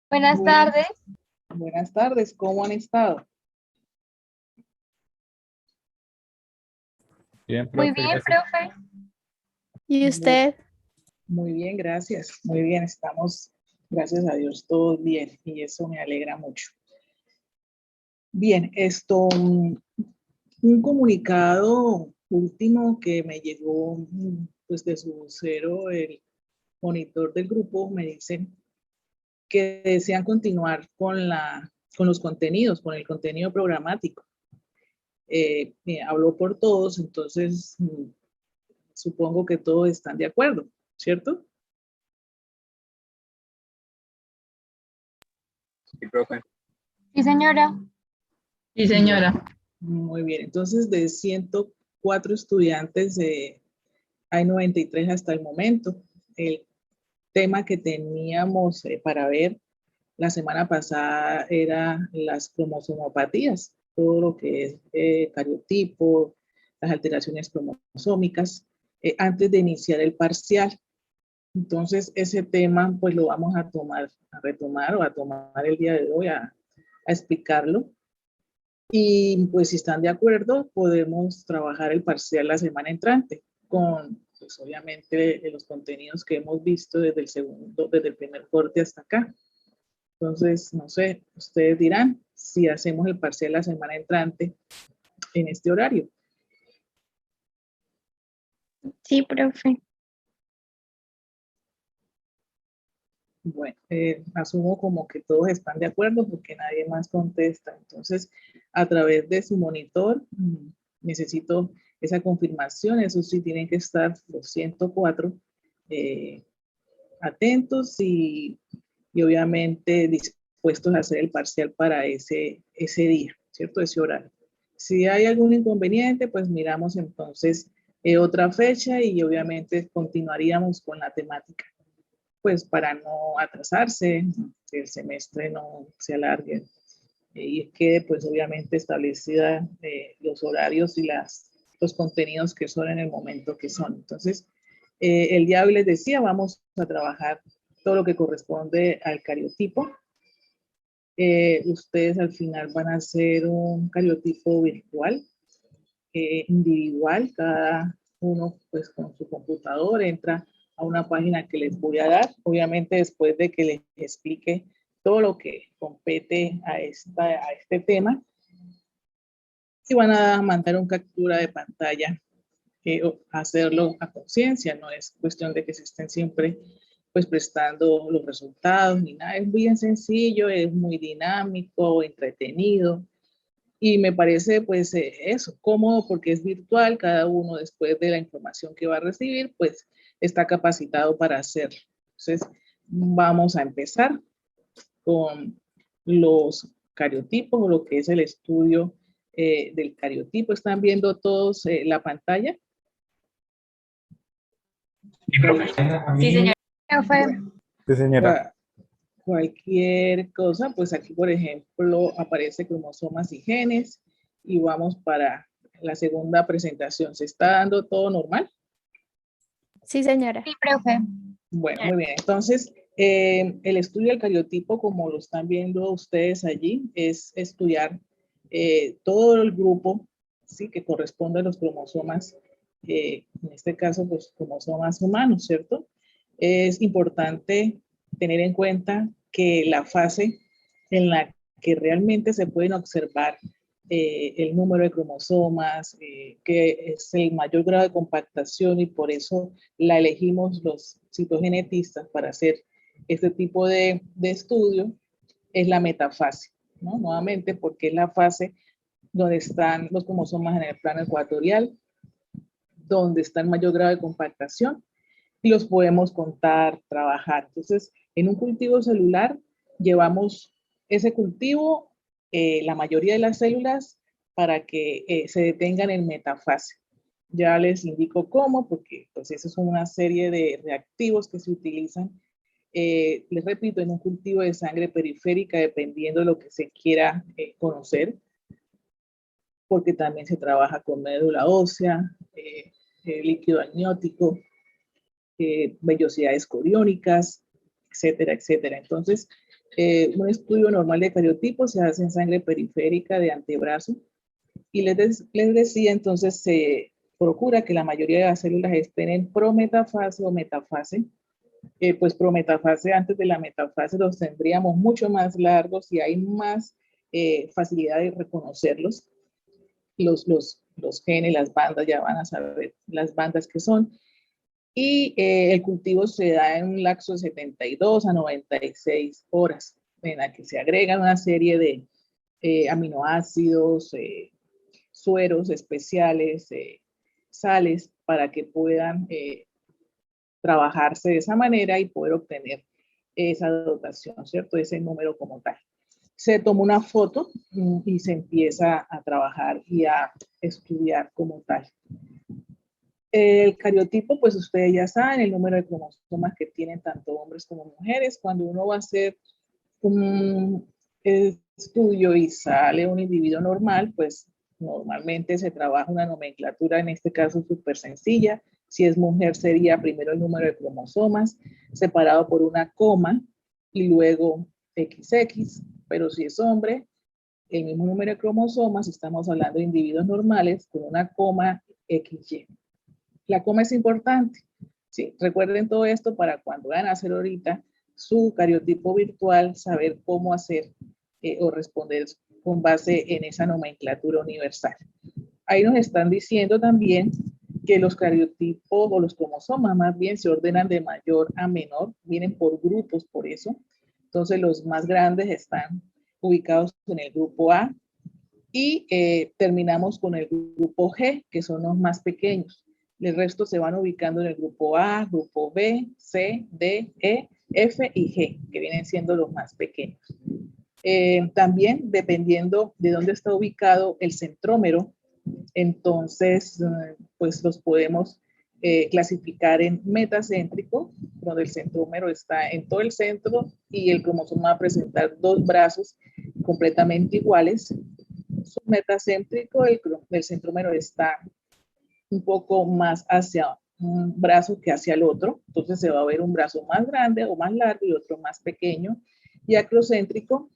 Buenas tardes. Buenas, buenas tardes, ¿cómo han estado? Bien, Muy profe, bien, gracias. profe. ¿Y Muy, usted? muy bien, gracias. Muy bien, estamos, gracias a Dios, todos bien y eso me alegra mucho. Bien, un comunicado último que me llegó pues de su vocero, el monitor del grupo, me dicen que desean continuar con los contenidos, con el contenido programático. Habló por todos, entonces supongo que todos están de acuerdo, ¿cierto? Sí, profe. Sí, señora. Sí, señora. Muy bien, entonces de 104 estudiantes, hay 93 hasta el momento. El tema que teníamos para ver la semana pasada era las cromosomopatías, todo lo que es cariotipo, las alteraciones cromosómicas, antes de iniciar el parcial. Entonces, ese tema pues lo vamos a tomar, a retomar o a tomar el día de hoy a explicarlo. Y pues si están de acuerdo, podemos trabajar el parcial la semana entrante con, pues obviamente, los contenidos que hemos visto desde el primer corte hasta acá. Entonces, no sé, ustedes dirán si hacemos el parcial la semana entrante en este horario. Sí, profe. Bueno, asumo como que todos están de acuerdo porque nadie más contesta. Entonces, a través de su monitor, necesito esa confirmación. Eso sí, tienen que estar los 104 atentos y obviamente dispuestos a hacer el parcial para ese día, ¿cierto? Ese horario. Si hay algún inconveniente, pues miramos entonces otra fecha y obviamente continuaríamos con la temática, pues para no atrasarse, que el semestre no se alargue y quede pues obviamente establecida los horarios y los contenidos que son en el momento que son. Entonces, el día de hoy les decía, vamos a trabajar todo lo que corresponde al cariotipo. Ustedes al final van a hacer un cariotipo virtual, individual, cada uno pues con su computador entra a una página que les voy a dar, obviamente después de que les explique todo lo que compete a este tema, y van a mandar una captura de pantalla, hacerlo a conciencia, no es cuestión de que se estén siempre pues prestando los resultados ni nada, es bien sencillo, es muy dinámico, entretenido, y me parece pues eso, cómodo porque es virtual, cada uno después de la información que va a recibir, pues está capacitado para hacerlo. Entonces, vamos a empezar con los cariotipos o lo que es el estudio del cariotipo. ¿Están viendo todos la pantalla? Sí, profe. Sí, señora. Profe. Sí, señora. Cualquier cosa, pues aquí por ejemplo aparece cromosomas y genes y vamos para la segunda presentación. ¿Se está dando todo normal? Sí, señora. Sí, profe. Bueno, muy bien. Entonces, el estudio del cariotipo, como lo están viendo ustedes allí, es estudiar todo el grupo, ¿sí? Que corresponde a los cromosomas, en este caso, pues cromosomas humanos, ¿cierto? Es importante tener en cuenta que la fase en la que realmente se pueden observar el número de cromosomas, que es el mayor grado de compactación y por eso la elegimos los citogenetistas para hacer este tipo de estudio, es la metafase, ¿no? Nuevamente, porque es la fase donde están los cromosomas en el plano ecuatorial, donde está el mayor grado de compactación y los podemos contar, trabajar. Entonces, en un cultivo celular llevamos ese cultivo, la mayoría de las células, para que se detengan en metafase. Ya les indico cómo, porque pues eso es una serie de reactivos que se utilizan, les repito, en un cultivo de sangre periférica, dependiendo de lo que se quiera conocer, porque también se trabaja con médula ósea, líquido amniótico, vellosidades coriónicas, etcétera, etcétera. Entonces, un estudio normal de cariotipos se hace en sangre periférica de antebrazo. Y les decía, entonces, se procura que la mayoría de las células estén en prometafase o metafase. Pues prometafase, antes de la metafase los tendríamos mucho más largos y hay más facilidad de reconocerlos. Los genes, las bandas, ya van a saber las bandas que son. Y el cultivo se da en un lapso de 72 a 96 horas, en la que se agregan una serie de aminoácidos, sueros especiales, sales, para que puedan trabajarse de esa manera y poder obtener esa dotación, ¿cierto? Ese número como tal. Se toma una foto y se empieza a trabajar y a estudiar como tal. El cariotipo, pues ustedes ya saben, el número de cromosomas que tienen tanto hombres como mujeres. Cuando uno va a hacer un estudio y sale un individuo normal, pues normalmente se trabaja una nomenclatura, en este caso súper sencilla. Si es mujer sería primero el número de cromosomas, separado por una coma y luego XX, pero si es hombre, el mismo número de cromosomas, estamos hablando de individuos normales con una coma XY. La coma es importante. Sí, recuerden todo esto para cuando van a hacer ahorita su cariotipo virtual, saber cómo hacer o responder con base en esa nomenclatura universal. Ahí nos están diciendo también que los cariotipos o los cromosomas más bien se ordenan de mayor a menor, vienen por grupos por eso. Entonces los más grandes están ubicados en el grupo A y terminamos con el grupo G, que son los más pequeños. El resto se van ubicando en el grupo A, grupo B, C, D, E, F y G, que vienen siendo los más pequeños. También, dependiendo de dónde está ubicado el centrómero, entonces, pues los podemos clasificar en metacéntrico, donde el centrómero está en todo el centro y el cromosoma va a presentar dos brazos completamente iguales. Submetacéntrico, el centrómero está un poco más hacia un brazo que hacia el otro, entonces se va a ver un brazo más grande o más largo y otro más pequeño. Y acrocéntrico,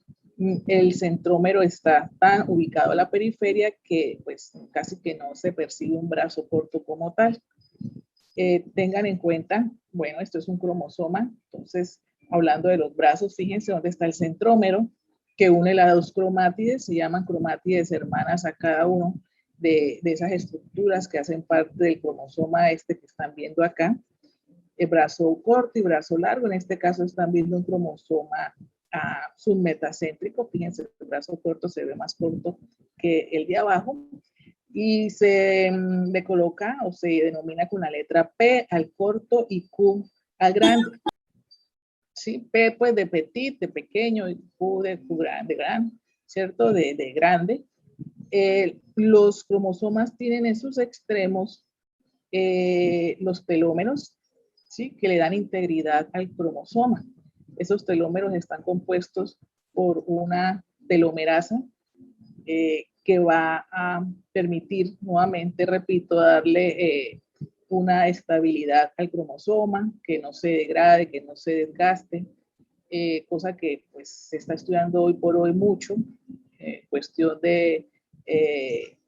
el centrómero está tan ubicado a la periferia que pues casi que no se percibe un brazo corto como tal. Tengan en cuenta, bueno, esto es un cromosoma, entonces hablando de los brazos, fíjense dónde está el centrómero que une las dos cromátides, se llaman cromátides hermanas a cada uno de esas estructuras que hacen parte del cromosoma este que están viendo acá. El brazo corto y brazo largo, en este caso están viendo un cromosoma submetacéntrico, fíjense, el brazo corto se ve más corto que el de abajo, y se le coloca o se denomina con la letra P al corto y Q al grande. ¿Sí? P pues de petit, de pequeño, y Q de Q grande, ¿cierto? De grande. Los cromosomas tienen en sus extremos los telómeros, ¿sí? Que le dan integridad al cromosoma. Esos telómeros están compuestos por una telomerasa que va a permitir, nuevamente repito, darle una estabilidad al cromosoma, que no se degrade, que no se desgaste, cosa que pues se está estudiando hoy por hoy mucho, cuestión de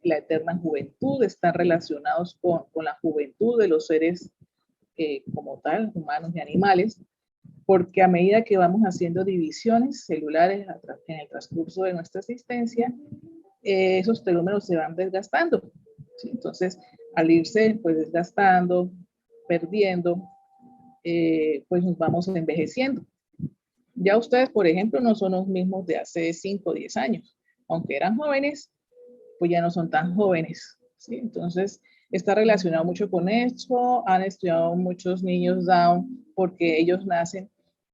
la eterna juventud, están relacionados con la juventud de los seres como tal, humanos y animales, porque a medida que vamos haciendo divisiones celulares en el transcurso de nuestra existencia, esos telómeros se van desgastando. ¿Sí? Entonces, al irse pues desgastando, perdiendo, pues nos vamos envejeciendo. Ya ustedes, por ejemplo, no son los mismos de hace 5 o 10 años. Aunque eran jóvenes, pues ya no son tan jóvenes. ¿Sí? Entonces, está relacionado mucho con esto. Han estudiado muchos niños Down porque ellos nacen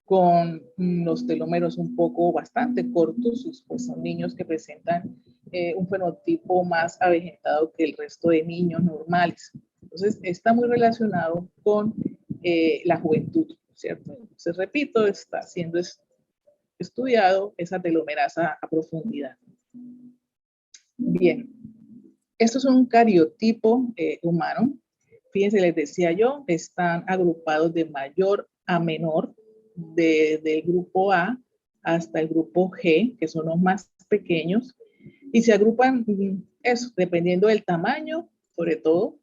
con los telómeros un poco bastante cortos, pues son niños que presentan un fenotipo más avejentado que el resto de niños normales. Entonces, está muy relacionado con la juventud, ¿cierto? Entonces, repito, está siendo estudiado esa telomerasa a profundidad. Bien, esto es un cariotipo humano. Fíjense, les decía yo, están agrupados de mayor a menor, del grupo A hasta el grupo G, que son los más pequeños, y se agrupan, eso, dependiendo del tamaño, sobre todo.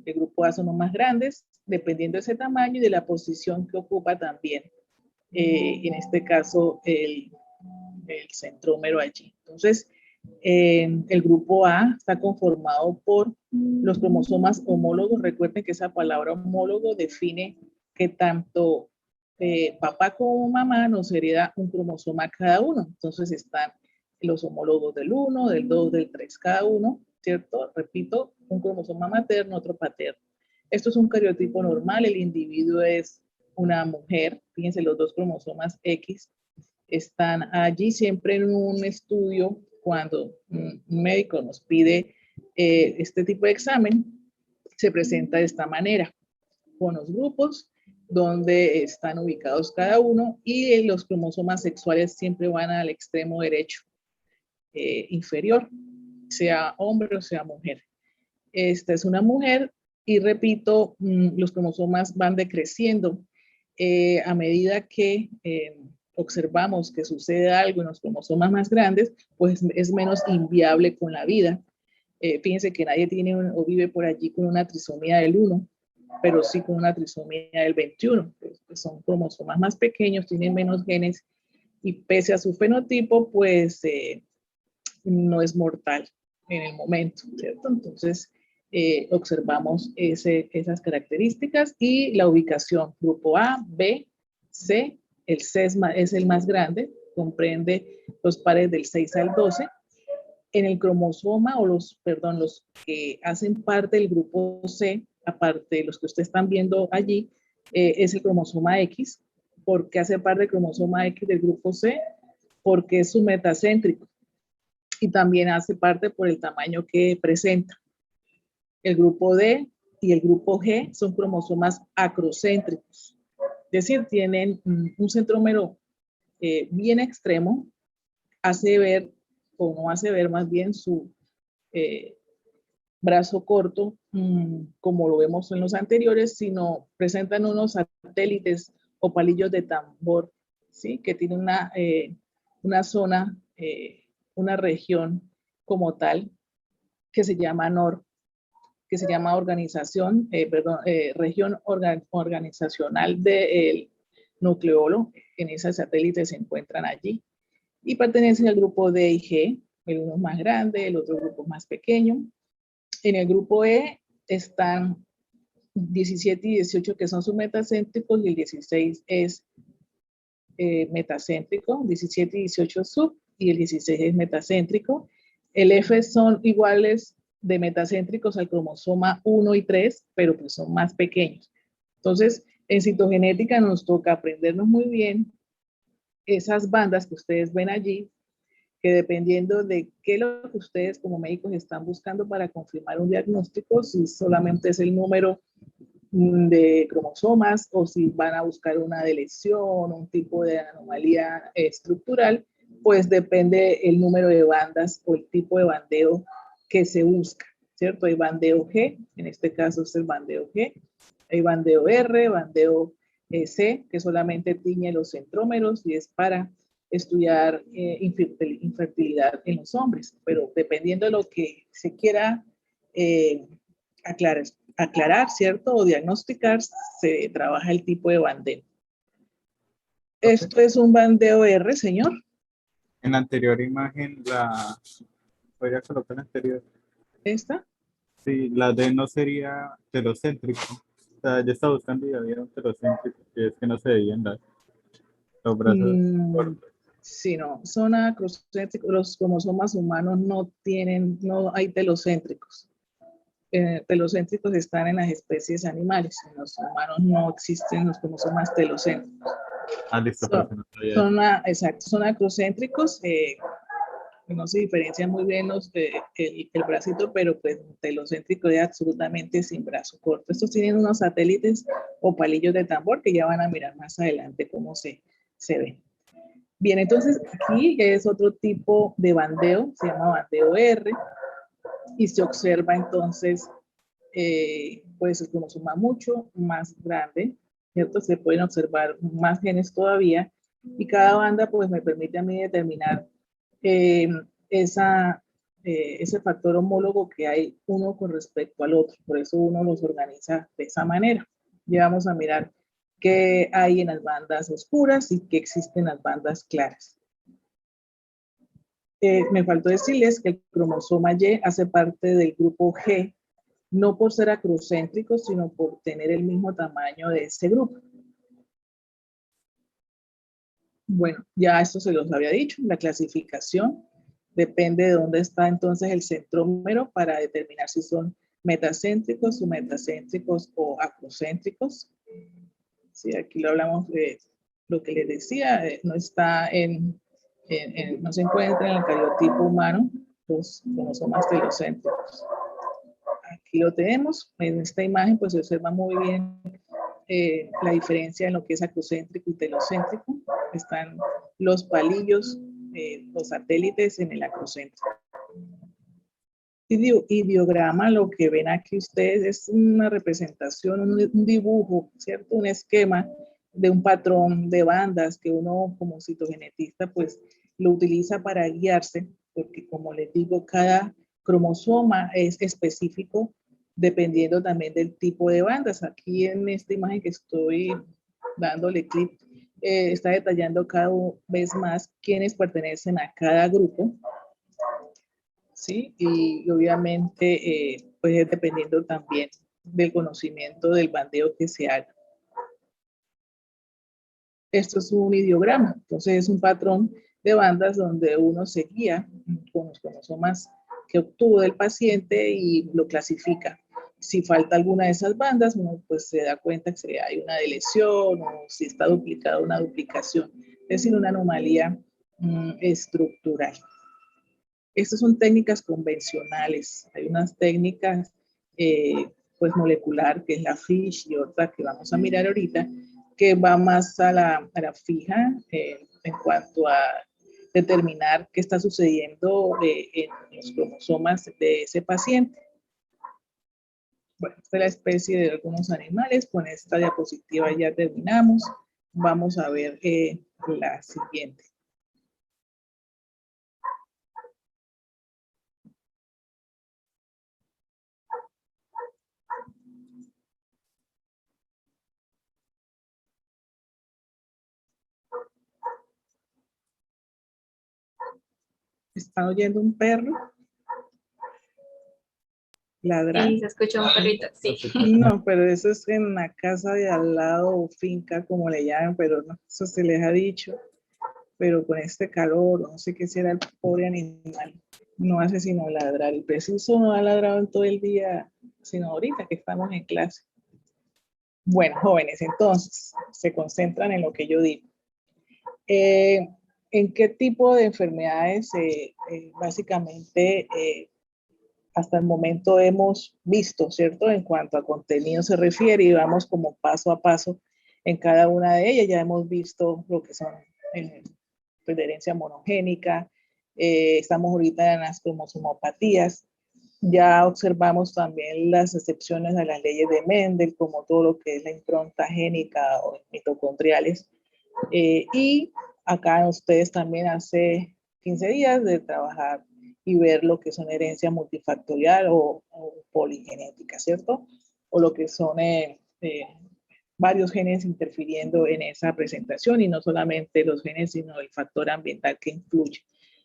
El grupo A son los más grandes, dependiendo de ese tamaño y de la posición que ocupa también, en este caso, el centrómero allí. Entonces, el grupo A está conformado por los cromosomas homólogos. Recuerden que esa palabra homólogo define que tanto papá como mamá nos hereda un cromosoma cada uno. Entonces están los homólogos del 1, del 2, del 3, cada uno, ¿cierto? Repito, un cromosoma materno, otro paterno. Esto es un cariotipo normal, el individuo es una mujer, fíjense los dos cromosomas X están allí siempre en un estudio. Cuando un médico nos pide este tipo de examen, se presenta de esta manera, con los grupos donde están ubicados cada uno, y los cromosomas sexuales siempre van al extremo derecho inferior, sea hombre o sea mujer. Esta es una mujer y repito, los cromosomas van decreciendo a medida que observamos que sucede algo en los cromosomas más grandes, pues es menos inviable con la vida. Fíjense que nadie tiene o vive por allí con una trisomía del 1, pero sí con una trisomía del 21, que son cromosomas más pequeños, tienen menos genes y pese a su fenotipo, pues no es mortal en el momento, ¿cierto? Entonces, observamos esas características y la ubicación, grupo A, B, C. El C es el más grande, comprende los pares del 6 al 12. En el cromosoma, o los que hacen parte del grupo C, aparte de los que ustedes están viendo allí, es el cromosoma X. ¿Por qué hace parte del cromosoma X del grupo C? Porque es su metacéntrico y también hace parte por el tamaño que presenta. El grupo D y el grupo G son cromosomas acrocéntricos, es decir, tienen un centrómero bien extremo, hace ver, o no hace ver más bien su brazo corto, como lo vemos en los anteriores, sino presentan unos satélites o palillos de tambor, ¿sí? Que tienen una zona, una región como tal, que se llama NOR, que se llama región organizacional del nucleolo. En ese satélite se encuentran allí y pertenecen al grupo D y G. El uno es más grande, el otro grupo es más pequeño. En el grupo E están 17 y 18 que son submetacéntricos y el 16 es metacéntrico, 17 y 18 sub y el 16 es metacéntrico. El F son iguales de metacéntricos al cromosoma 1 y 3, pero pues son más pequeños. Entonces, en citogenética nos toca aprendernos muy bien esas bandas que ustedes ven allí, que dependiendo de qué es lo que ustedes como médicos están buscando para confirmar un diagnóstico, si solamente es el número de cromosomas o si van a buscar una deleción, un tipo de anomalía estructural, pues depende el número de bandas o el tipo de bandeo que se busca, ¿cierto? Hay bandeo G, en este caso es el bandeo G, hay bandeo R, bandeo C, que solamente tiñe los centrómeros y es para estudiar infertilidad en los hombres, pero dependiendo de lo que se quiera aclarar, ¿cierto? O diagnosticar, se trabaja el tipo de bandeo. Esto es un bandeo R, señor. En la anterior imagen, ¿podría colocar la anterior? ¿Esta? Sí, la D no sería telocéntrico. O sea, yo estaba buscando y había un telocéntrico, que es que no se veían los brazos cortos. Sí, no, son acrocéntricos. Los cromosomas humanos no hay telocéntricos. Telocéntricos están en las especies animales. En los humanos no existen los cromosomas telocéntricos. Ah, listo, Exacto, son acrocéntricos. No se diferencian muy bien el bracito, pero pues telocéntrico es absolutamente sin brazo corto. Estos tienen unos satélites o palillos de tambor que ya van a mirar más adelante cómo se ven. Bien, entonces aquí es otro tipo de bandeo, se llama bandeo R, y se observa entonces pues el cromosoma mucho más grande, ¿cierto? Se pueden observar más genes todavía y cada banda pues me permite a mí determinar eh, ese factor homólogo que hay uno con respecto al otro. Por eso uno los organiza de esa manera. Ya vamos a mirar qué hay en las bandas oscuras y qué existen en las bandas claras. Me faltó decirles que el cromosoma Y hace parte del grupo G, no por ser acrocéntrico, sino por tener el mismo tamaño de ese grupo. Bueno, ya esto se los había dicho, la clasificación depende de dónde está entonces el centrómero para determinar si son metacéntricos, submetacéntricos o acrocéntricos. Sí, aquí lo hablamos de lo que les decía, no está no se encuentra en el cariotipo humano los cromosomas telocéntricos. Aquí lo tenemos, en esta imagen pues se observa muy bien la diferencia en lo que es acrocéntrico y telocéntrico. Están los palillos, los satélites en el acrocéntrico. Ideograma, lo que ven aquí ustedes es una representación, un dibujo, ¿cierto? Un esquema de un patrón de bandas que uno como citogenetista pues lo utiliza para guiarse, porque como les digo, cada cromosoma es específico dependiendo también del tipo de bandas. Aquí en esta imagen que estoy dándole clic, está detallando cada vez más quiénes pertenecen a cada grupo. ¿Sí? Y obviamente, pues es dependiendo también del conocimiento del bandeo que se haga. Esto es un ideograma, entonces es un patrón de bandas donde uno se guía con los cromosomas que obtuvo del paciente y lo clasifica. Si falta alguna de esas bandas, uno pues se da cuenta que hay una deleción o si está duplicada una duplicación, es decir, una anomalía estructural. Estas son técnicas convencionales. Hay unas técnicas pues molecular, que es la FISH, y otra que vamos a mirar ahorita, que va más a la fija en cuanto a determinar qué está sucediendo en los cromosomas de ese paciente. Bueno, esta es la especie de algunos animales. Con esta diapositiva ya terminamos. Vamos a ver la siguiente. ¿Están oyendo un perro ladrar? Sí, se escucha un perrito, sí. No, pero eso es en la casa de al lado o finca, como le llaman, pero no, eso se les ha dicho. Pero con este calor, no sé qué será el pobre animal, no hace sino ladrar. El preciso no ha ladrado en todo el día, sino ahorita que estamos en clase. Bueno, jóvenes, entonces, se concentran en lo que yo digo. ¿En qué tipo de enfermedades básicamente hasta el momento hemos visto, ¿cierto? En cuanto a contenido se refiere y vamos como paso a paso en cada una de ellas. Ya hemos visto lo que son pues, de herencia monogénica, estamos ahorita en las cromosomopatías, ya observamos también las excepciones a las leyes de Mendel, como todo lo que es la impronta génica o mitocondriales. Y acá ustedes también hace 15 días de trabajar y ver lo que son herencia multifactorial o poligenética, ¿cierto? O lo que son varios genes interfiriendo en esa presentación y no solamente los genes, sino el factor ambiental que influye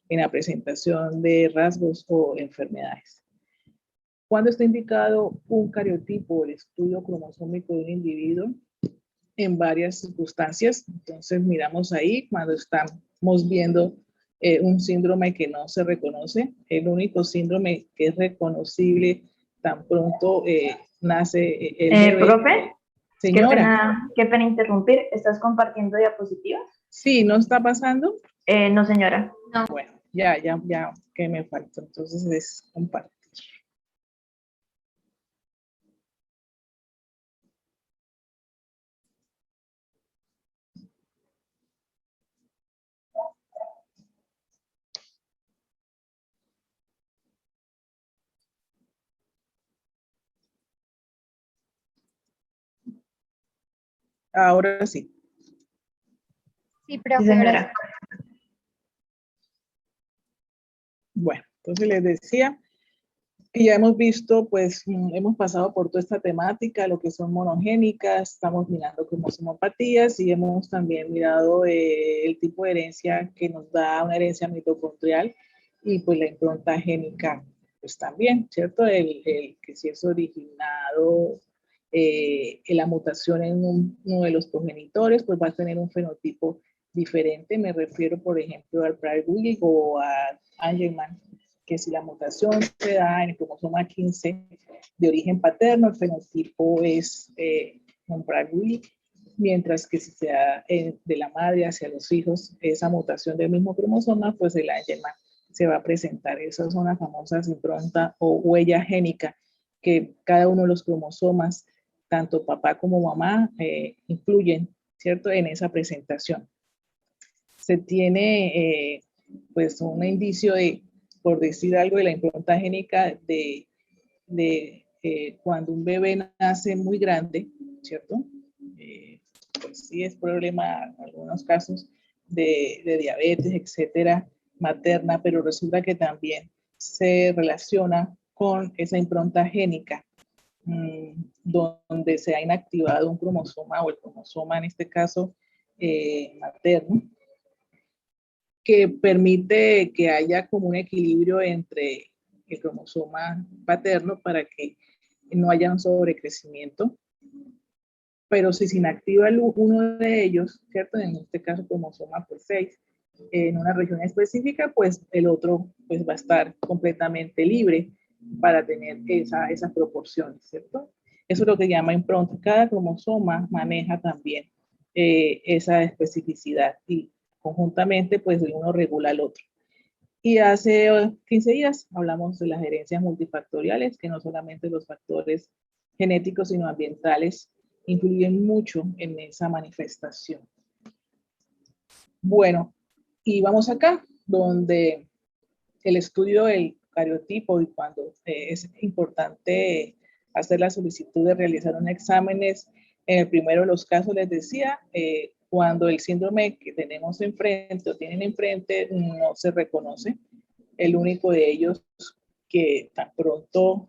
en la presentación de rasgos o enfermedades. ¿Cuándo está indicado un cariotipo, el estudio cromosómico de un individuo? En varias circunstancias. Entonces miramos ahí cuando estamos viendo un síndrome que no se reconoce. El único síndrome que es reconocible tan pronto nace el bebé. Profe, Señora. qué pena interrumpir. ¿Estás compartiendo diapositivas? Sí, ¿no está pasando? No, señora. Bueno, ya, que me falta. Entonces es compartir. Ahora sí. Sí, Sí, profe, señora. gracias. Bueno, entonces les decía que ya hemos visto, pues hemos pasado por toda esta temática, lo que son monogénicas, estamos mirando cromosomopatías y hemos también mirado el tipo de herencia que nos da una herencia mitocondrial y pues la impronta génica, pues también, ¿cierto? El que si es originado la mutación en uno de los progenitores, pues va a tener un fenotipo diferente. Me refiero, por ejemplo, al Prader-Willi o a Angelman, que si la mutación se da en el cromosoma 15 de origen paterno, el fenotipo es un Prader-Willi, mientras que si se da de la madre hacia los hijos esa mutación del mismo cromosoma, pues el Angelman se va a presentar. Esas son las famosas impronta o huella génica, que cada uno de los cromosomas, tanto papá como mamá, influyen, ¿cierto?, en esa presentación. Se tiene pues un indicio de, por decir algo, de la impronta génica de cuando un bebé nace muy grande, ¿cierto? Pues sí es problema en algunos casos de diabetes, etcétera, materna, pero resulta que también se relaciona con esa impronta génica donde se ha inactivado un cromosoma o el cromosoma en este caso materno, que permite que haya como un equilibrio entre el cromosoma paterno para que no haya un sobrecrecimiento. Pero si se inactiva uno de ellos, ¿cierto? En este caso cromosoma pues 6, en una región específica, pues el otro pues va a estar completamente libre para tener esas proporciones, ¿cierto? Eso es lo que llama impronta. Cada cromosoma maneja también esa especificidad y conjuntamente pues uno regula al otro. Y hace 15 días hablamos de las herencias multifactoriales, que no solamente los factores genéticos, sino ambientales influyen mucho en esa manifestación. Bueno, y vamos acá, donde el estudio del cariotipo y cuando es importante hacer la solicitud de realizar un exámenes, en el primero de los casos les decía, cuando el síndrome que tenemos enfrente o tienen enfrente no se reconoce, el único de ellos que tan pronto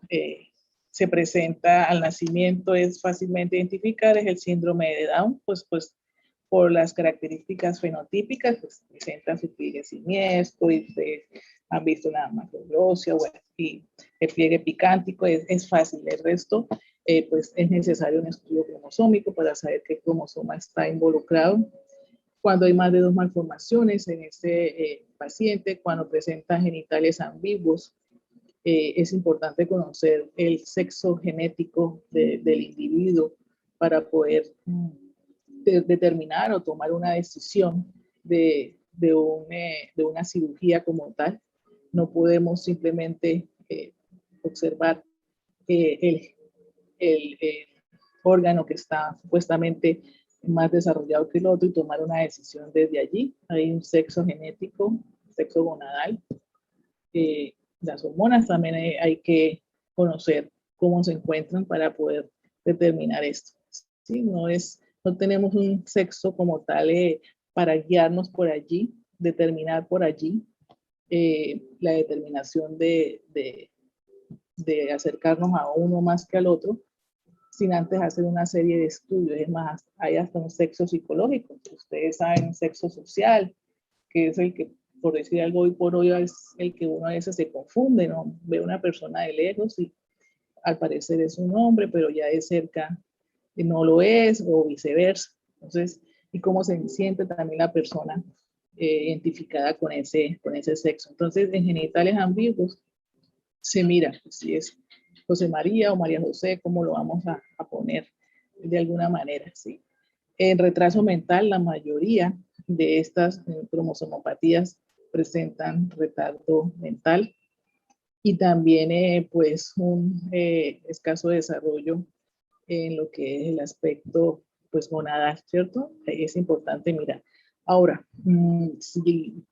se presenta al nacimiento es fácilmente identificar es el síndrome de Down, pues por las características fenotípicas, pues presenta su pliegue siniestro y han visto la macroglosia y el pliegue picántico, es fácil. El resto, pues es necesario un estudio cromosómico para saber qué cromosoma está involucrado. Cuando hay más de 2 malformaciones en este paciente, cuando presenta genitales ambiguos, es importante conocer el sexo genético del individuo para poder determinar o tomar una decisión de una cirugía como tal. No podemos simplemente observar el órgano que está supuestamente más desarrollado que el otro y tomar una decisión desde allí. Hay un sexo genético, sexo gonadal. Las hormonas también hay que conocer cómo se encuentran para poder determinar esto. ¿Sí? No tenemos un sexo como tal para guiarnos por allí, determinar por allí la determinación de acercarnos a uno más que al otro, sin antes hacer una serie de estudios. Es más, hay hasta un sexo psicológico. Ustedes saben, un sexo social, que es el que, por decir algo, hoy por hoy es el que uno a veces se confunde, ¿no? Ve una persona de lejos y al parecer es un hombre, pero ya de cerca no lo es, o viceversa. Entonces, y cómo se siente también la persona identificada con ese sexo. Entonces, en genitales ambiguos se mira si es José María o María José, cómo lo vamos a poner de alguna manera, ¿sí? En retraso mental, la mayoría de estas cromosomopatías presentan retardo mental y también pues un escaso desarrollo en lo que es el aspecto pues gonadal, ¿cierto? Es importante mirar. Ahora, si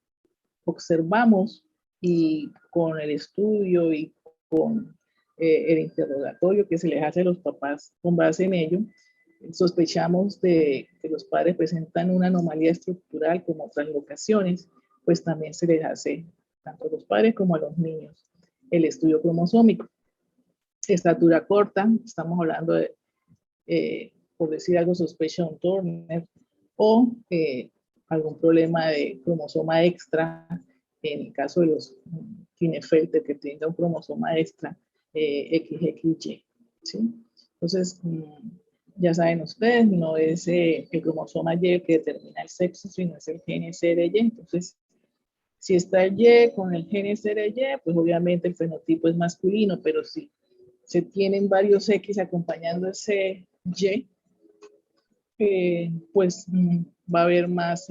observamos y con el estudio y con el interrogatorio que se les hace a los papás con base en ello, sospechamos de que los padres presentan una anomalía estructural como translocaciones, pues también se les hace tanto a los padres como a los niños el estudio cromosómico. Estatura corta, estamos hablando de, por decir algo, sospecha de un Turner o algún problema de cromosoma extra, en el caso de los Klinefelter que tenga un cromosoma extra XXY, ¿sí? Entonces, ya saben ustedes, no es el cromosoma Y el que determina el sexo, sino es el gen SRY. Entonces, si está el Y con el gen SRY, pues obviamente el fenotipo es masculino, pero si se tienen varios X acompañando ese Y, pues va a haber más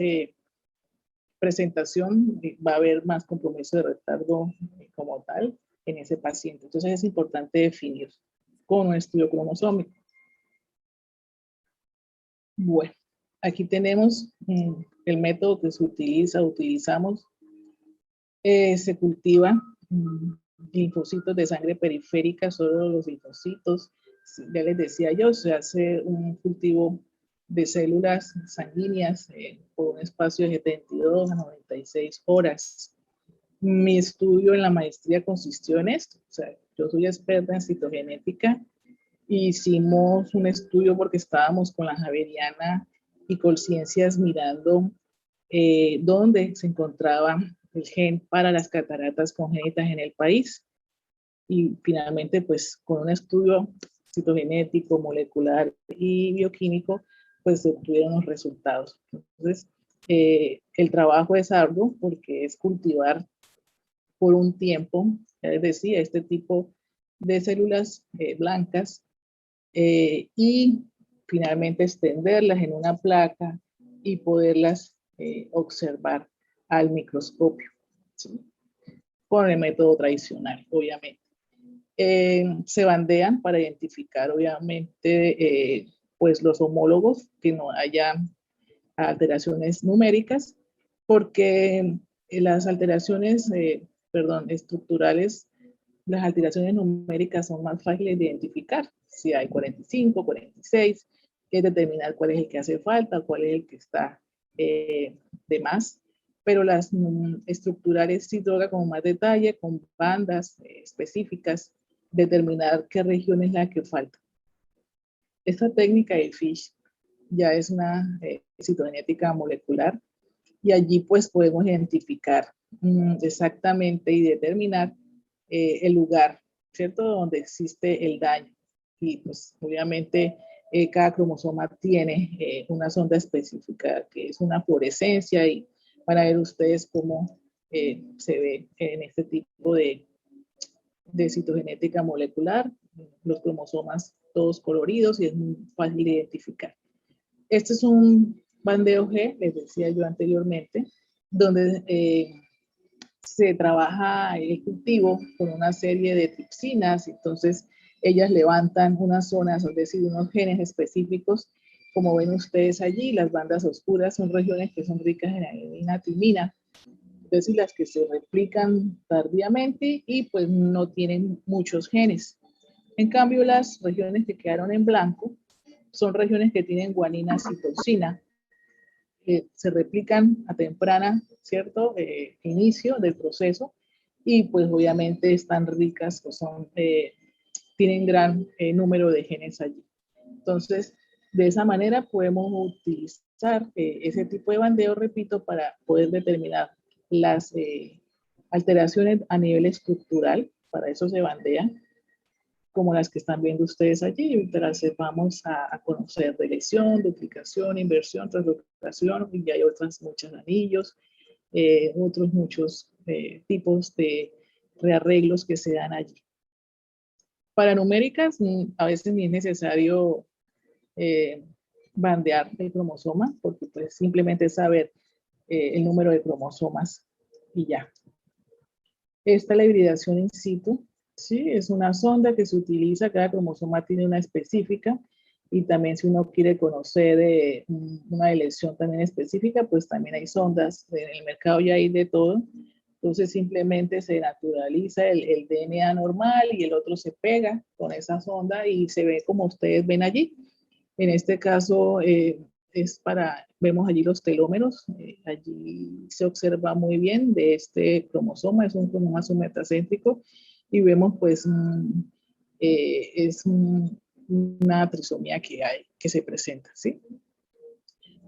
presentación, va a haber más compromiso de retardo como tal en ese paciente. Entonces es importante definir con un estudio cromosómico. Bueno, aquí tenemos el método que se utilizamos. Se cultiva linfocitos de sangre periférica, solo los linfocitos. Ya les decía yo, se hace un cultivo de células sanguíneas por un espacio de 72 a 96 horas. Mi estudio en la maestría consistió en esto. O sea, yo soy experta en citogenética. Hicimos un estudio porque estábamos con la Javeriana y Colciencias mirando dónde se encontraba el gen para las cataratas congénitas en el país. Y finalmente, pues con un estudio citogenético, molecular y bioquímico, pues se obtuvieron los resultados. Entonces, el trabajo es arduo porque es cultivar por un tiempo, ya les decía, este tipo de células blancas y finalmente extenderlas en una placa y poderlas observar al microscopio, ¿sí? Con el método tradicional, obviamente. Se bandean para identificar, obviamente, pues los homólogos, que no haya alteraciones numéricas, porque las alteraciones, estructurales, las alteraciones numéricas son más fáciles de identificar. Si hay 45, 46, es determinar cuál es el que hace falta, cuál es el que está de más. Pero las estructurales sí toca con más detalle, con bandas específicas, determinar qué región es la que falta. Esta técnica de FISH ya es una citogenética molecular y allí pues podemos identificar exactamente y determinar el lugar, ¿cierto? Donde existe el daño. Y pues obviamente cada cromosoma tiene una sonda específica que es una fluorescencia y van a ver ustedes cómo se ve en este tipo de citogenética molecular, los cromosomas todos coloridos y es muy fácil de identificar. Este es un bandeo G, les decía yo anteriormente, donde se trabaja el cultivo con una serie de tripsinas, entonces ellas levantan unas zonas, es decir, unos genes específicos, como ven ustedes allí, las bandas oscuras son regiones que son ricas en adenina, timina, es decir, las que se replican tardíamente y pues no tienen muchos genes. En cambio, las regiones que quedaron en blanco son regiones que tienen guanina, citosina, que se replican a temprana, ¿cierto? Inicio del proceso y pues obviamente están ricas o son, tienen gran número de genes allí. Entonces, de esa manera podemos utilizar ese tipo de bandeo, repito, para poder determinar las alteraciones a nivel estructural, para eso se bandean, como las que están viendo ustedes allí, y las vamos a conocer: deleción, duplicación, inversión, translocación, y hay otras muchos anillos, otros muchos tipos de rearreglos que se dan allí. Para numéricas, a veces ni es necesario bandear el cromosoma, porque pues simplemente saber el número de cromosomas y ya. Esta es la hibridación in situ. Sí, es una sonda que se utiliza, cada cromosoma tiene una específica y también si uno quiere conocer una elección también específica, pues también hay sondas, en el mercado ya hay de todo, entonces simplemente se naturaliza el DNA normal y el otro se pega con esa sonda y se ve como ustedes ven allí. En este caso vemos allí los telómeros, allí se observa muy bien de este cromosoma, es un cromosoma metacéntrico y vemos pues una trisomía que se presenta, ¿sí?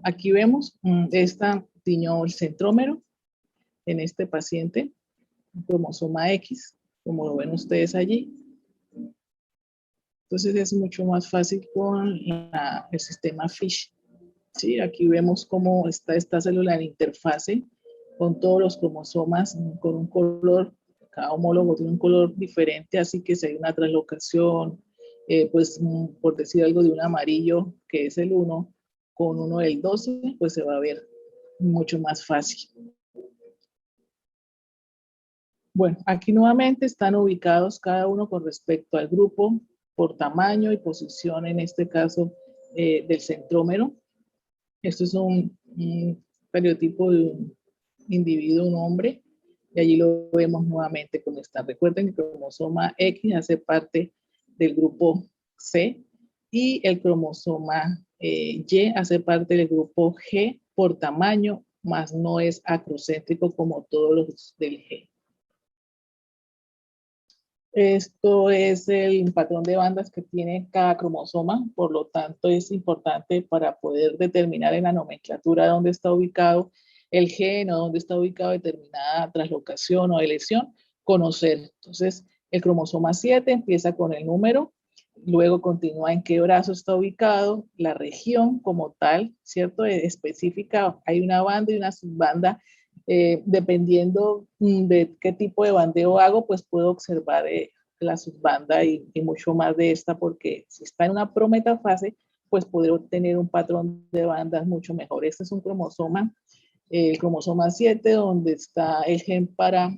Aquí vemos, esta tiñó el centrómero en este paciente, cromosoma X, como lo ven ustedes allí. Entonces es mucho más fácil con el sistema FISH. ¿Sí? Aquí vemos cómo está esta célula en interfase con todos los cromosomas con un color, cada homólogo tiene un color diferente, así que si hay una translocación, pues por decir algo de un amarillo que es el 1 con uno del 12, pues se va a ver mucho más fácil. Bueno, aquí nuevamente están ubicados cada uno con respecto al grupo por tamaño y posición, en este caso del centrómero. Esto es un cariotipo de un individuo, un hombre, y allí lo vemos nuevamente como está. Recuerden que el cromosoma X hace parte del grupo C y el cromosoma Y hace parte del grupo G por tamaño, más no es acrocéntrico como todos los del G. Esto es el patrón de bandas que tiene cada cromosoma, por lo tanto es importante para poder determinar en la nomenclatura dónde está ubicado el gen o dónde está ubicado determinada translocación o lesión, conocer. Entonces, el cromosoma 7 empieza con el número, luego continúa en qué brazo está ubicado, la región como tal, ¿cierto? Específica, hay una banda y una subbanda. Dependiendo de qué tipo de bandeo hago, pues puedo observar la subbanda y mucho más de esta, porque si está en una prometafase, pues podré obtener un patrón de bandas mucho mejor. Este es un cromosoma, el cromosoma 7, donde está el gen para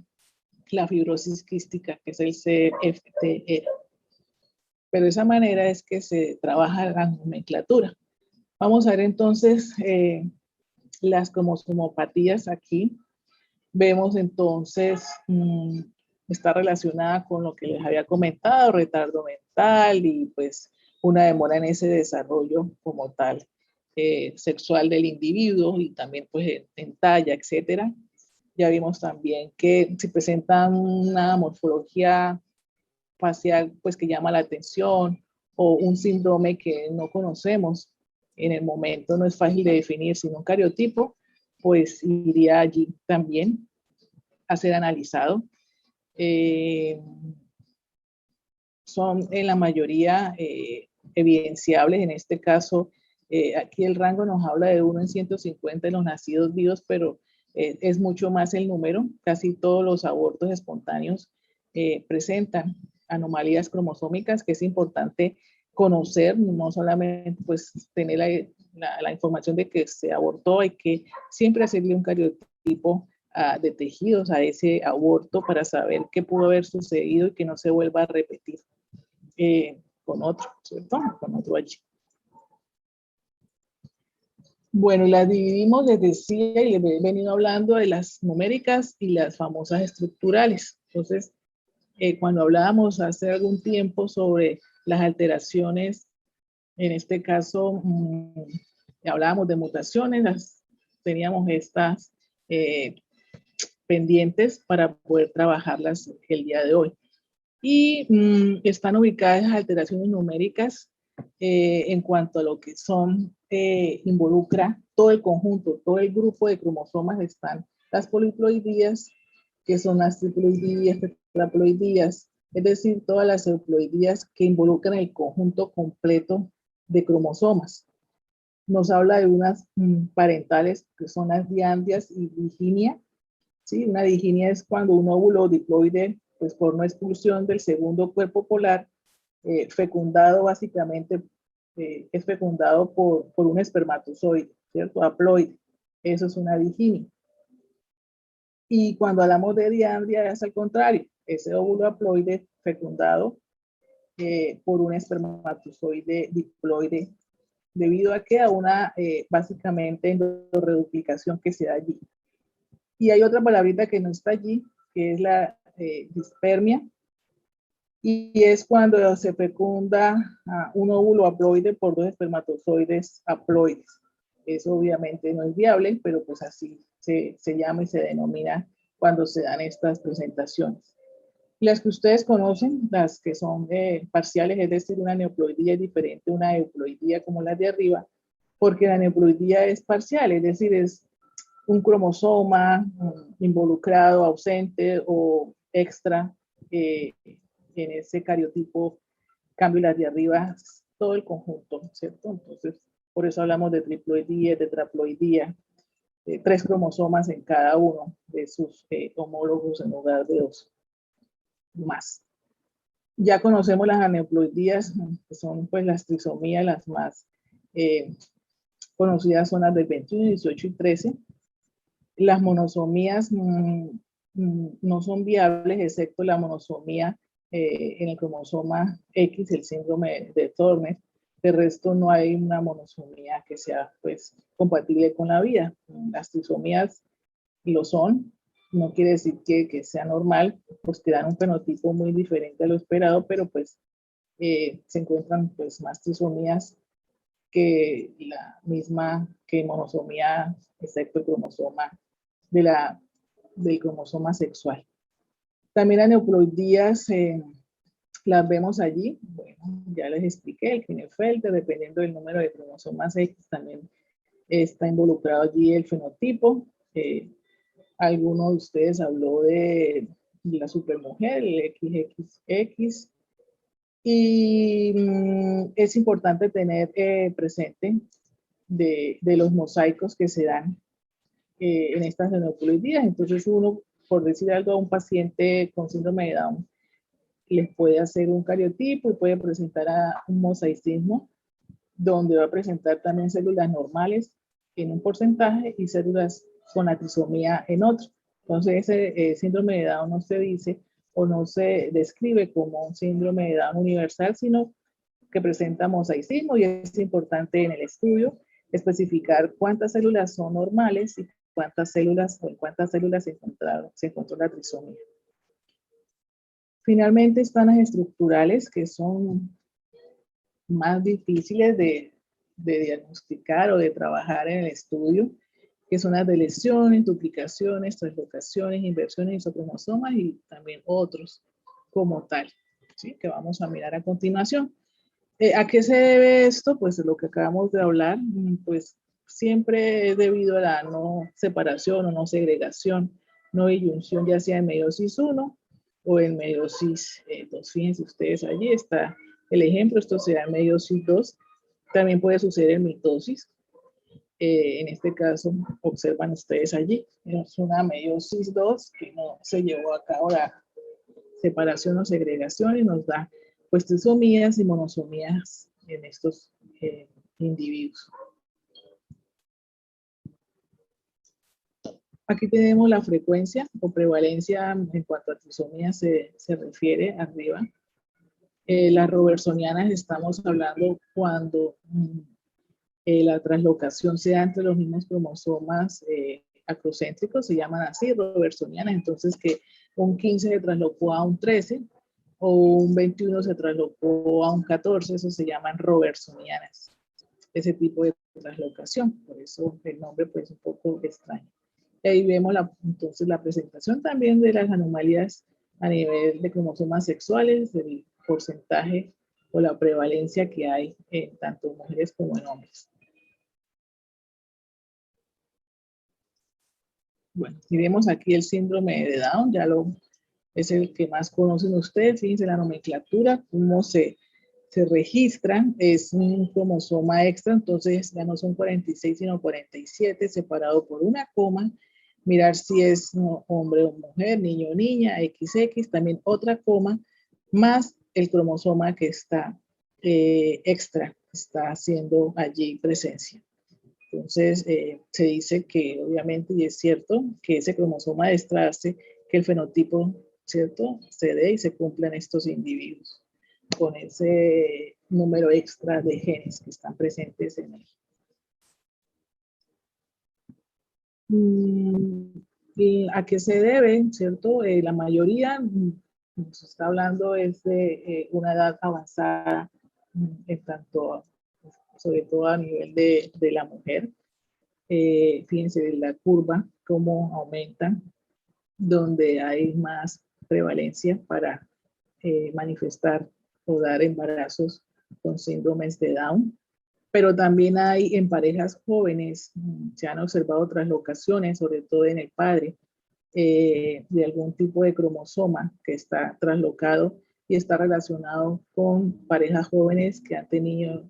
la fibrosis quística, que es el CFTR. Pero de esa manera es que se trabaja la nomenclatura. Vamos a ver entonces las cromosomopatías aquí. Vemos entonces, está relacionada con lo que les había comentado, retardo mental y pues una demora en ese desarrollo como tal, sexual del individuo y también pues en talla, etcétera. Ya vimos también que si presentan una morfología facial pues que llama la atención o un síndrome que no conocemos en el momento, no es fácil de definir, sino un cariotipo, pues iría allí también a ser analizado. Son en la mayoría evidenciables, en este caso, aquí el rango nos habla de 1 en 150 en los nacidos vivos, pero es mucho más el número. Casi todos los abortos espontáneos presentan anomalías cromosómicas que es importante conocer, no solamente pues tener la información de que se abortó, hay que siempre hacerle un cariotipo de tejidos a ese aborto para saber qué pudo haber sucedido y que no se vuelva a repetir con otro, ¿cierto? Con otro allí. Bueno, las dividimos, les decía, y les he venido hablando de las numéricas y las famosas estructurales. Entonces, cuando hablábamos hace algún tiempo sobre las alteraciones, en este caso, hablábamos de mutaciones, teníamos estas pendientes para poder trabajarlas el día de hoy. Y están ubicadas las alteraciones numéricas en cuanto a lo que son, involucra todo el conjunto, todo el grupo de cromosomas. Están las poliploidías, que son las triploidías, tetraploidías, es decir, todas las euploidías que involucran el conjunto completo de cromosomas. Nos habla de unas parentales que son las diandias y diginia. ¿Sí? Una diginia es cuando un óvulo diploide, pues por no expulsión del segundo cuerpo polar, fecundado básicamente, es fecundado por un espermatozoide, ¿cierto? Haploide. Eso es una diginia. Y cuando hablamos de diandria es al contrario, ese óvulo haploide fecundado por un espermatozoide diploide, debido a que a una básicamente endorreduplicación que se da allí. Y hay otra palabrita que no está allí, que es la dispermia, y es cuando se fecunda un óvulo haploide por dos espermatozoides haploides. Eso obviamente no es viable, pero pues así se llama y se denomina cuando se dan estas presentaciones. Las que ustedes conocen, las que son parciales, es decir, una neoploidía es diferente a una euploidía como la de arriba, porque la neoploidía es parcial, es decir, es un cromosoma involucrado, ausente o extra en ese cariotipo. Cambio las de arriba, todo el conjunto, ¿cierto? Entonces, por eso hablamos de triploidía, tetraploidía, 3 cromosomas en cada uno de sus homólogos en lugar de 2 más. Ya conocemos las aneuploidías, que son pues las trisomías, las más conocidas son las del 21, 18 y 13. Las monosomías no son viables, excepto la monosomía en el cromosoma X, el síndrome de Turner. De resto, no hay una monosomía que sea pues compatible con la vida. Las trisomías lo son, no quiere decir que sea normal, pues que dan un fenotipo muy diferente a lo esperado, pero pues se encuentran pues más trisomías que la misma que monosomía, excepto el cromosoma del cromosoma sexual. También aneuploidías las vemos allí. Bueno, ya les expliqué, el Klinefelter, dependiendo del número de cromosomas X, también está involucrado allí el fenotipo. Alguno de ustedes habló de la supermujer, el XXX. Y es importante tener presente de los mosaicos que se dan en estas aneuploidías. Entonces uno, por decir algo, a un paciente con síndrome de Down les puede hacer un cariotipo y puede presentar un mosaicismo donde va a presentar también células normales en un porcentaje y células con la trisomía en otro. Entonces ese síndrome de Down no se dice o no se describe como un síndrome de Down universal, sino que presenta mosaicismo, y es importante en el estudio especificar cuántas células son normales y cuántas células o en cuántas células se encontró la trisomía. Finalmente están las estructurales, que son más difíciles de diagnosticar o de trabajar en el estudio, que son las de lesiones, duplicaciones, translocaciones, inversiones isocromosomas y también otros como tal, ¿sí? Que vamos a mirar a continuación. ¿A qué se debe esto? Pues lo que acabamos de hablar, pues siempre es debido a la no separación o no segregación, no disyunción, ya sea en meiosis 1 o en meiosis 2. Fíjense ustedes, allí está el ejemplo, esto será en meiosis 2. También puede suceder en mitosis. En este caso, observan ustedes allí, es una meiosis 2 que no se llevó a cabo la separación o segregación y nos da pues trisomías y monosomías en estos individuos. Aquí tenemos la frecuencia o prevalencia en cuanto a trisomías se refiere arriba. Las robertsonianas estamos hablando cuando la translocación se da entre los mismos cromosomas acrocéntricos, se llaman así, robertsonianas. Entonces que un 15 se traslocó a un 13 o un 21 se traslocó a un 14, eso se llaman robertsonianas, ese tipo de translocación. Por eso el nombre pues un poco extraño. Y ahí vemos entonces la presentación también de las anomalías a nivel de cromosomas sexuales, el porcentaje o la prevalencia que hay en tanto mujeres como en hombres. Bueno, si vemos aquí el síndrome de Down, es el que más conocen ustedes. Fíjense la nomenclatura, cómo se registra, es un cromosoma extra, entonces ya no son 46 sino 47, separado por una coma. Mirar si es hombre o mujer, niño o niña, XX, también otra coma, más el cromosoma que está extra, está haciendo allí presencia. Entonces, se dice que obviamente, y es cierto, que ese cromosoma extra hace que el fenotipo, ¿cierto?, se dé y se cumplan estos individuos con ese número extra de genes que están presentes en él. ¿A qué se debe, cierto? La mayoría nos está hablando es de una edad avanzada, en tanto, sobre todo a nivel de la mujer. Fíjense de la curva, cómo aumenta, donde hay más prevalencia para manifestar o dar embarazos con síndromes de Down. Pero también hay en parejas jóvenes, se han observado traslocaciones, sobre todo en el padre, de algún tipo de cromosoma que está traslocado y está relacionado con parejas jóvenes que han tenido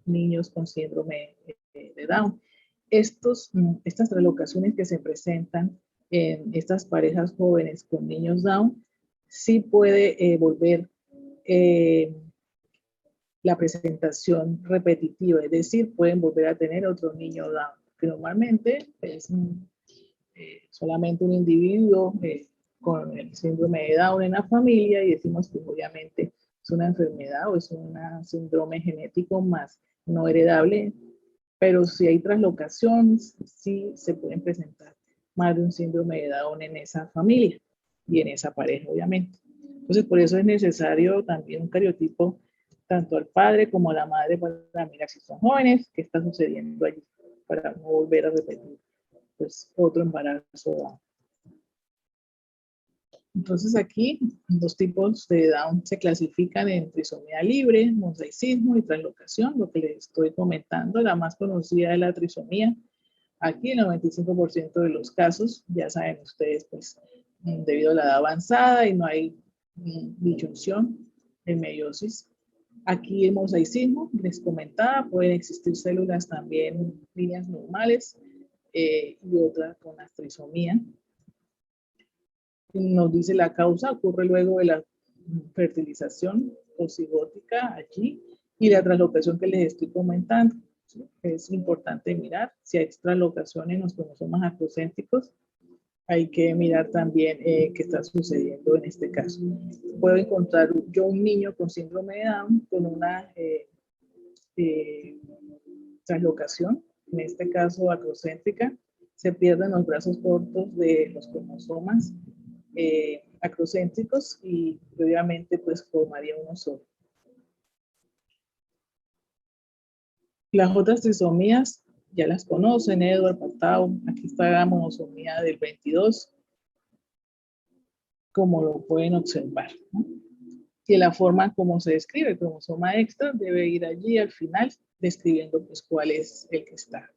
niños con síndrome de Down. Estas traslocaciones que se presentan en estas parejas jóvenes con niños Down, sí puede volver la presentación repetitiva, es decir, pueden volver a tener otro niño Down, que normalmente es solamente un individuo con el síndrome de Down en la familia, y decimos que obviamente es una enfermedad o es un síndrome genético más no heredable, pero si hay traslocaciones, sí se pueden presentar más de un síndrome de Down en esa familia y en esa pareja, obviamente. Entonces, por eso es necesario también un cariotipo tanto al padre como a la madre para mirar si son jóvenes, qué está sucediendo allí, para no volver a repetir pues otro embarazo Down. Entonces aquí los tipos de Down se clasifican en trisomía libre, mosaicismo y translocación. Lo que les estoy comentando, la más conocida es la trisomía. Aquí el 95% de los casos, ya saben ustedes, pues debido a la edad avanzada y no hay disyunción en meiosis. Aquí el mosaicismo, les comentaba, pueden existir células también, líneas normales y otras con la trisomía. Nos dice la causa, ocurre luego de la fertilización cocigótica allí y la translocación que les estoy comentando. ¿Sí? Es importante mirar si hay translocación en los cromosomas acrocéntricos. Hay que mirar también qué está sucediendo en este caso. Puedo encontrar yo un niño con síndrome de Down con una translocación, en este caso acrocéntrica. Se pierden los brazos cortos de los cromosomas acrocéntricos y obviamente pues formaría uno solo. Las otras trisomías ya las conocen, Edward, Patau. Aquí está la monosomía del 22, como lo pueden observar, ¿no? Y la forma como se describe el cromosoma extra debe ir allí al final describiendo pues cuál es el que está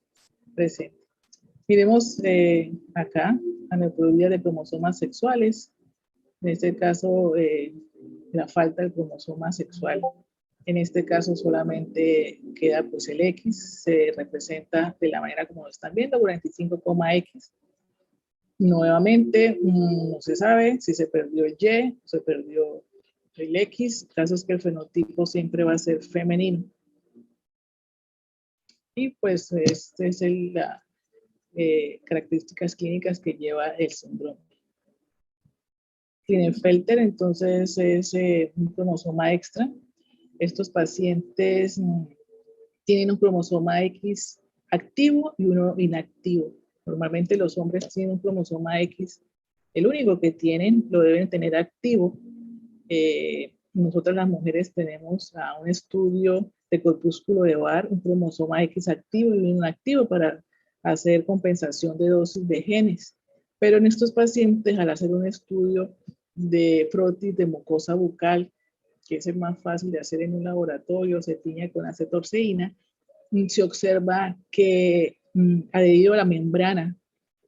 presente. Miremos acá la neutropenia de cromosomas sexuales. En este caso, la falta del cromosoma sexual. En este caso solamente queda pues el X, se representa de la manera como lo están viendo, 45,X. Nuevamente, no se sabe si se perdió el Y, se perdió el X. El caso es que el fenotipo siempre va a ser femenino. Y pues este es las características clínicas que lleva el síndrome. Klinefelter entonces es un cromosoma extra. Estos pacientes tienen un cromosoma X activo y uno inactivo. Normalmente los hombres tienen un cromosoma X, el único que tienen lo deben tener activo. Nosotras las mujeres tenemos un estudio de corpúsculo de Barr, un cromosoma X activo y uno inactivo para hacer compensación de dosis de genes. Pero en estos pacientes, al hacer un estudio de frotis de mucosa bucal, que es el más fácil de hacer en un laboratorio, se tiñe con acetorceína, se observa que adherido a la membrana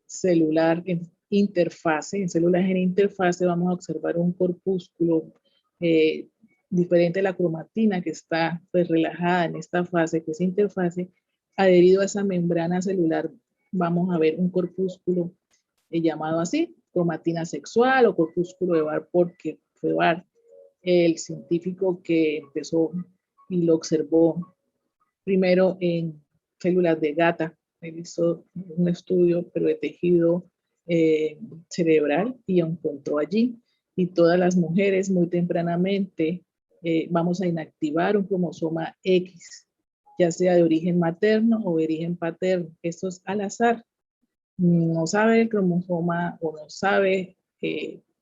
celular en interfase, en células en interfase, vamos a observar un corpúsculo diferente a la cromatina que está pues relajada en esta fase, que es interfase. Adherido a esa membrana celular, vamos a ver un corpúsculo llamado así, cromatina sexual o corpúsculo de Barr, porque fue Barr el científico que empezó y lo observó primero en células de gata. Él hizo un estudio, pero de tejido cerebral, y encontró allí. Y todas las mujeres muy tempranamente vamos a inactivar un cromosoma X, ya sea de origen materno o de origen paterno. Esto es al azar. No sabe el cromosoma o no sabe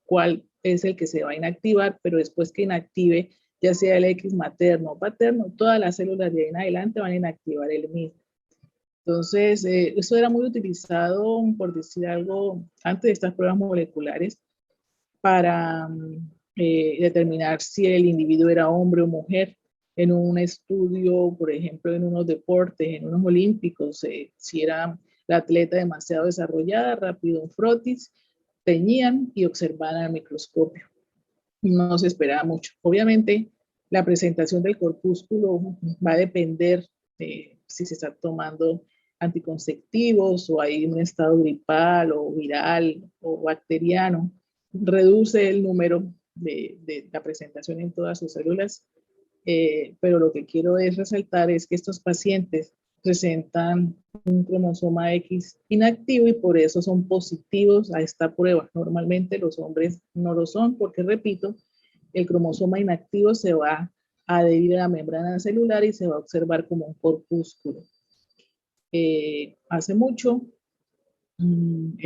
cuál es el que se va a inactivar, pero después que inactive, ya sea el X materno o paterno, todas las células de ahí en adelante van a inactivar el mismo. Entonces, eso era muy utilizado, por decir algo, antes de estas pruebas moleculares, para determinar si el individuo era hombre o mujer en un estudio, por ejemplo, en unos deportes, en unos olímpicos, si era la atleta demasiado desarrollada, rápido un frotis, teñían y observaban al microscopio. No se esperaba mucho. Obviamente, la presentación del corpúsculo va a depender de si se está tomando anticonceptivos o hay un estado gripal o viral o bacteriano. Reduce el número de la presentación en todas sus células, pero lo que quiero es resaltar es que estos pacientes presentan un cromosoma X inactivo y por eso son positivos a esta prueba. Normalmente los hombres no lo son porque, repito, el cromosoma inactivo se va a adherir a la membrana celular y se va a observar como un corpúsculo. Hace mucho, en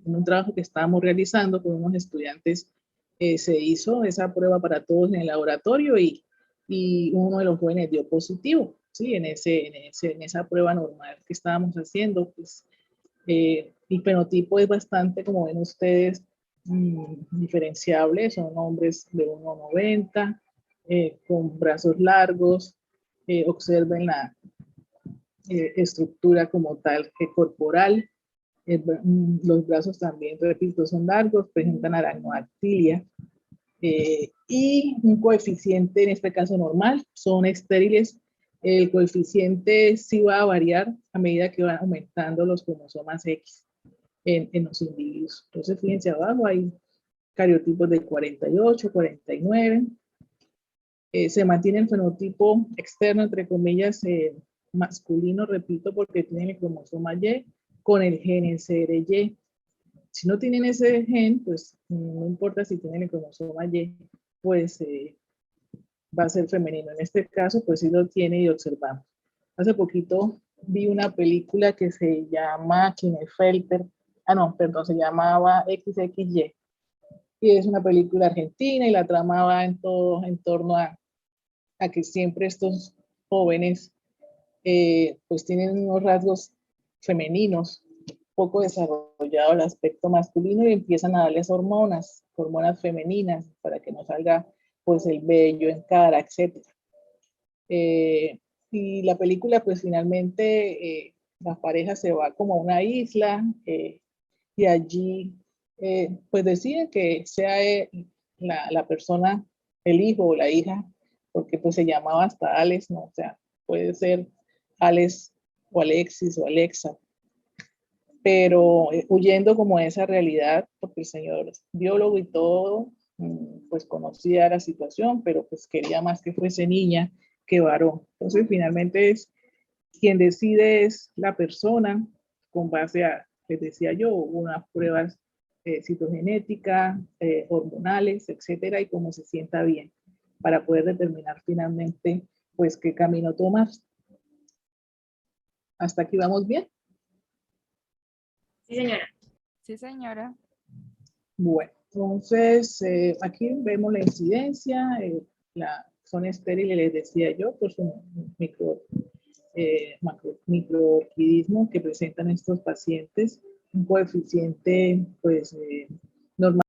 un trabajo que estábamos realizando con unos estudiantes, se hizo esa prueba para todos en el laboratorio y uno de los jóvenes dio positivo, ¿sí? En esa prueba normal que estábamos haciendo, pues el fenotipo es bastante, como ven ustedes, diferenciable. Son hombres de 1,90, con brazos largos. Observen la estructura como tal corporal. Los brazos también, repito, son largos, presentan aracnoactilia. Y un coeficiente, en este caso normal, son estériles. El coeficiente sí va a variar a medida que van aumentando los cromosomas X en los individuos. Entonces, fíjense abajo, hay cariotipos de 48, 49. Se mantiene el fenotipo externo, entre comillas, masculino, repito, porque tienen el cromosoma Y con el gen SRY. Si no tienen ese gen, pues no importa si tienen el cromosoma Y, pues va a ser femenino. En este caso, pues sí lo tiene y observamos. Hace poquito vi una película que se llama Klinefelter, se llamaba XXY, y es una película argentina y la trama va en torno a que siempre estos jóvenes pues tienen unos rasgos femeninos, poco desarrollado el aspecto masculino y empiezan a darles hormonas femeninas para que no salga pues el vello en cara, etc. Y la película pues finalmente la pareja se va como a una isla y allí pues deciden que sea la persona, el hijo o la hija, porque pues se llamaba hasta Alex, ¿no? O sea, puede ser Alex o Alexis o Alexa, pero huyendo como de esa realidad, porque el señor biólogo y todo, pues conocía la situación, pero pues quería más que fuese niña que varón. Entonces finalmente es quien decide es la persona con base a, les decía yo, unas pruebas citogenéticas, hormonales, etcétera, y cómo se sienta bien para poder determinar finalmente pues qué camino tomar. ¿Hasta aquí vamos bien? Sí, señora. Sí, señora. Bueno, entonces aquí vemos la incidencia, son estériles, les decía yo, por su microorquidismo que presentan estos pacientes, un coeficiente pues normal.